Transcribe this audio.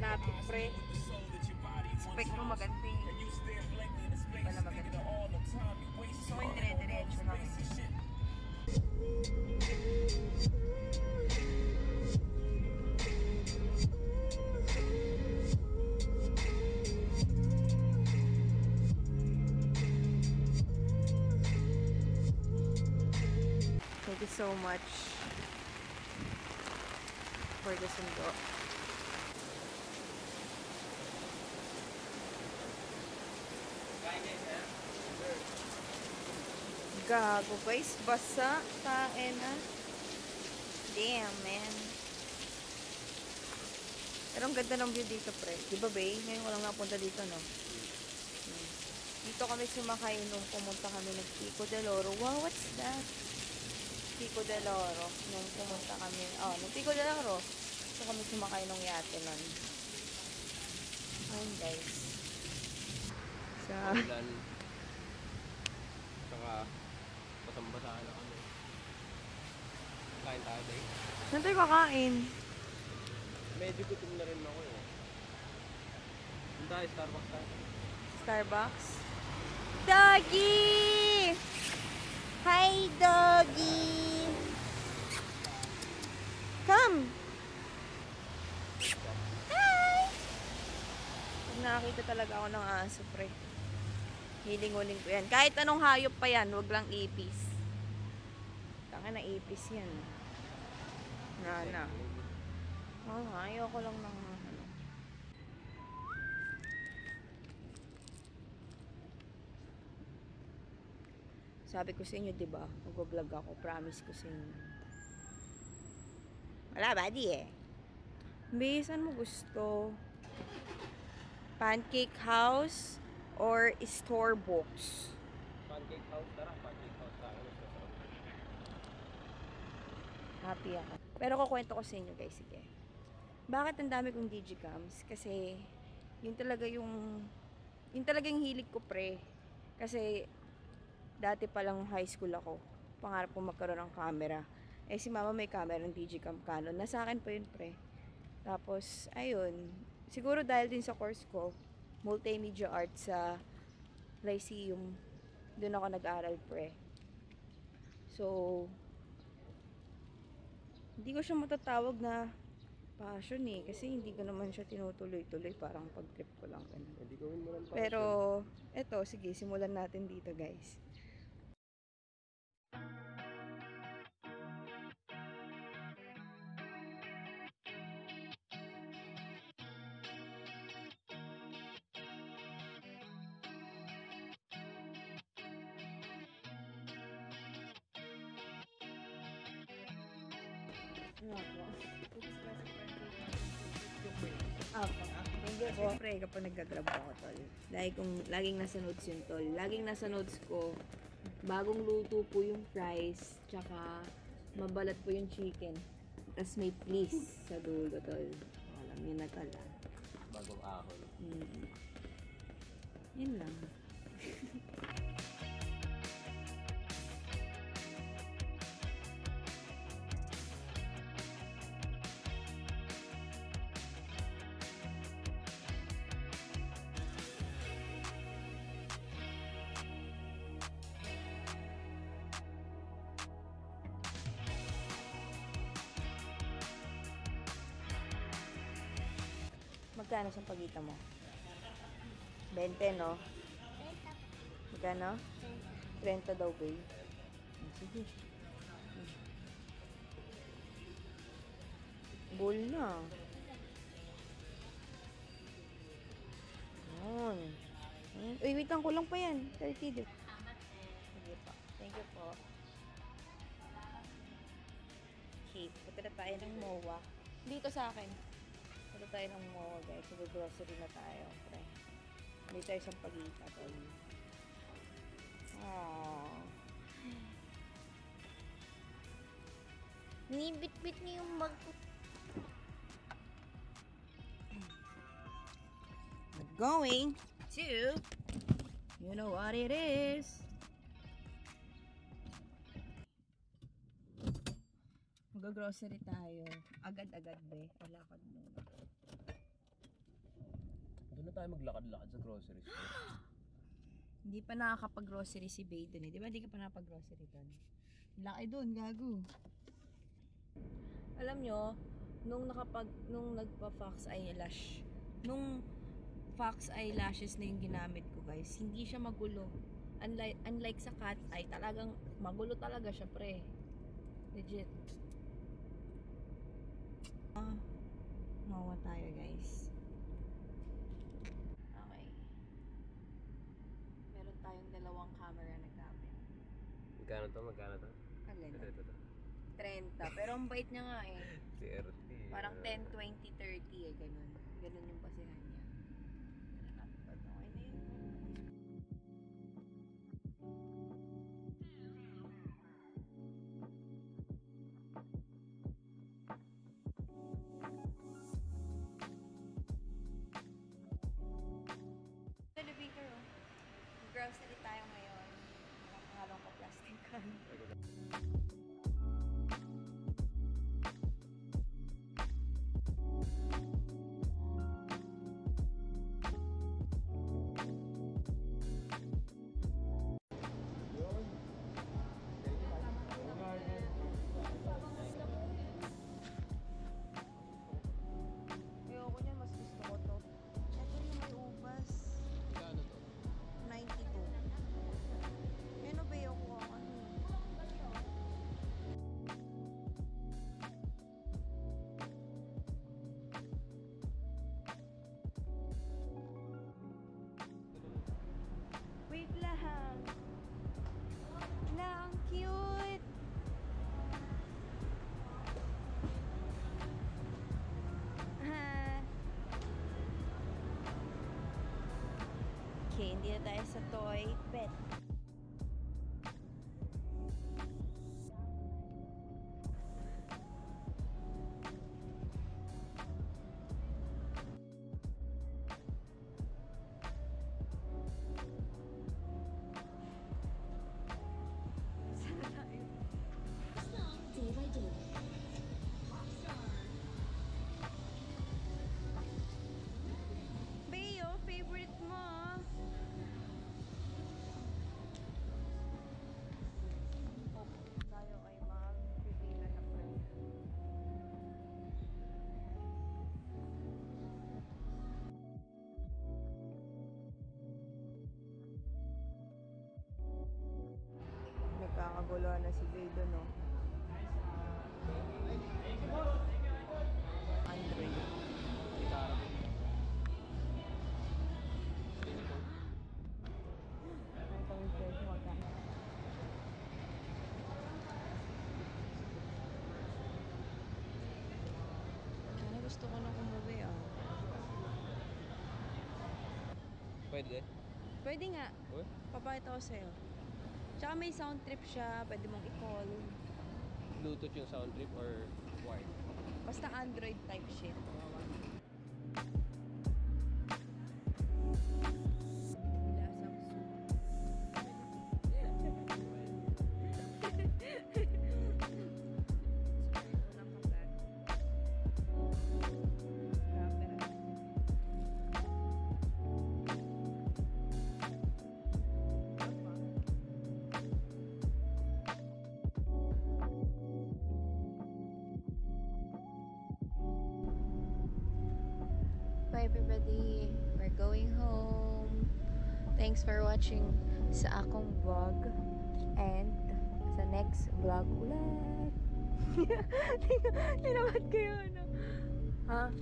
malapit, pre. Expect mo maganda eh. Hindi pala maganda. So, yung dire-diretso lang. Thank you so much for the sundo. Gago guys, basa. Kain na. Damn, man. Pero ang ganda ng view dito, pre. Di ba, Bay? Ngayon ko lang napunta dito, no? Dito kami sumakay nung pumunta kami ng Pico del Oro. Wow, what's that? Pico del Oro. Nung pumunta kami, nung Pico del Oro. So kami sumakay nung yate nun. Ayun, guys. Sa... Ulan. Saka, basang-basahan na kami. Kain tayo, day. Saan tayo kakain? Medyo gutom na rin ako eh. Saan tayo? Starbucks tayo. Starbucks? Doggy! Hi, doggy! Come! Hi! Pag nakakita talaga ako ng aso, pre. Hiling-huling ko yan. Kahit anong hayop pa yan, wag lang ipis. Tanga na ipis yan. Na. Ayoko lang ng ano. Sabi ko sa inyo, diba? Mag-vlog ako. Promise ko sa inyo. Wala ba, di eh? Saan mo gusto? Pancake House or Starbucks? Pancake house, tara. Pancake house tayo. Happy ako. Pero kukwento ko sa inyo, guys. Sige. Bakit ang dami kong digicams? Kasi, yun talaga yung hilig ko, pre. Kasi, dati pa lang high school ako. Pangarap ko magkaroon ng camera. Eh, si mama may camera ng digicam Canon. Nasa akin pa yun, pre. Tapos, ayun. Siguro dahil din sa course ko, multimedia art sa Lyceum. Doon ako nag-aral, pre. So, hindi ko siya matatawag na passion eh. Kasi hindi ko naman siya tinutuloy-tuloy. Parang pag-trip ko lang. Hindi gawin mo lang passion. Pero, eto, sige, simulan natin dito, guys. Thank you po. Siyempre, kapag nag-grab ako, tol. Laging nasa notes yun, tol. Laging nasa notes ko, bagong luto po yung fries, tsaka mabalat po yung chicken. Tapos may please sa dulo, tol. Alam niyo na, tol. Bagong ahon. Yun lang. Magkano sa pagita mo? 20, no? Magkano? 30 daw, babe. Sige. Bull na. Yun. Uy, wait lang. Kulang pa yan. 30. Sige po. Thank you po. Okay. Punta na tayo ng MOA. Dito sa akin. Punta tayo ng MOA, guys. Mag-grocery na tayo. Pre. Hindi tayo sa pagita. Aww. Nibit-bit niyo yung bag ko. We're going to, you know what it is. Mag-grocery tayo. Agad-agad, be. Wala ka muna. tayo maglakad-lakad sa grocery store? Hindi pa nakakapag-grocery si Bay dun eh. Di ba hindi ka pa nakapag-grocery dun? Laki dun, gago. Alam nyo, nung nagpa-fox eyelashes na yung ginamit ko guys, hindi siya magulo. Unlike sa cat eye, talagang magulo talaga siya pre. Legit. Mawa tayo guys. Okay. Meron tayong dalawang camera na gamit. Magkano to? Alin? Ito. 30. Pero ang bait niya nga eh. Si RT. Parang 10, 20, 30 eh. Ganun. Ganun yung basihan niya. Okay na yun. Elevator oh. Grocery tayo ngayon. Nakakalong ko plastic can. Ayoko niyan, mas gusto ko to. Ito yung may ubas. Magkano to? 92. Ano ba yung kuha ko? Wait lang. Na, ang cute. Ha. Okay, hindi na tayo sa toy pet. Saan na tayo? Bayo, favorite mo ah. Tayo ay mag-pipila na friend. Nagkakagulo na si Bedo, no? Android. Itara. Ang tawid guys, magkano? Ano gusto ko na umuwi ah. Pwede? Pwede nga. Uy? Papakita ko sa'yo. Tsaka may sound trip siya. Pwede mong i-call. Bluetooth yung sound trip or wired? Basta Android type shit. Lasang soup. Unang kapat. Camera. Bye everybody, we're going home. Thanks for watching sa akong vlog and sa next vlog ulit. Tinawad kayo ano? Ha?